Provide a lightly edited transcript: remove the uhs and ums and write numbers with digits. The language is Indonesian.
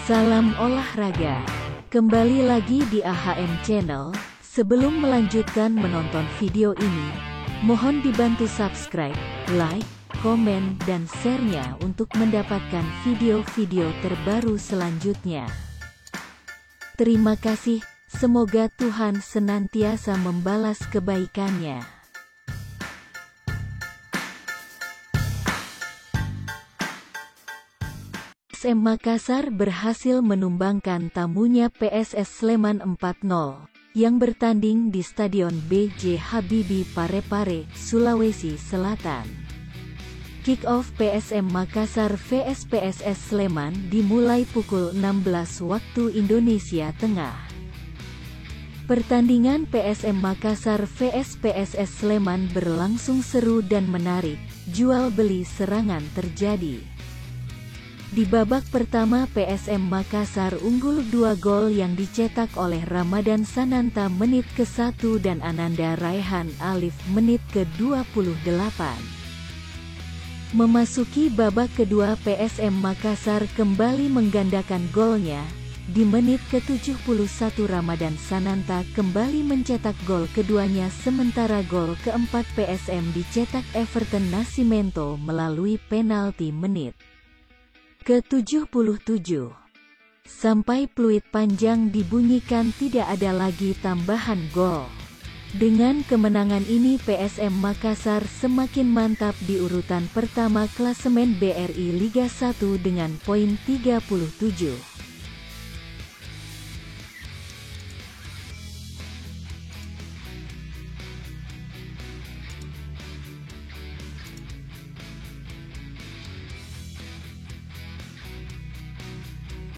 Salam olahraga. Kembali lagi di AHM Channel. Sebelum melanjutkan menonton video ini, mohon dibantu subscribe, like, komen, dan share-nya untuk mendapatkan video-video terbaru selanjutnya. Terima kasih. Semoga Tuhan senantiasa membalas kebaikannya. PSM Makassar berhasil menumbangkan tamunya PSS Sleman 4-0, yang bertanding di Stadion B.J. Habibie Parepare, Sulawesi Selatan. Kick-off PSM Makassar vs PSS Sleman dimulai pukul 16 waktu Indonesia Tengah. Pertandingan PSM Makassar vs PSS Sleman berlangsung seru dan menarik, jual-beli serangan terjadi. Di babak pertama PSM Makassar unggul 2 gol yang dicetak oleh Ramadan Sananta menit ke-1 dan Ananda Raihan Alif menit ke-28. Memasuki babak kedua PSM Makassar kembali menggandakan golnya. Di menit ke-71 Ramadan Sananta kembali mencetak gol keduanya sementara gol keempat PSM dicetak Everton Nascimento melalui penalti menit ke-77. Sampai peluit panjang dibunyikan tidak ada lagi tambahan gol. Dengan kemenangan ini PSM Makassar semakin mantap di urutan pertama klasemen BRI Liga 1 dengan poin 37.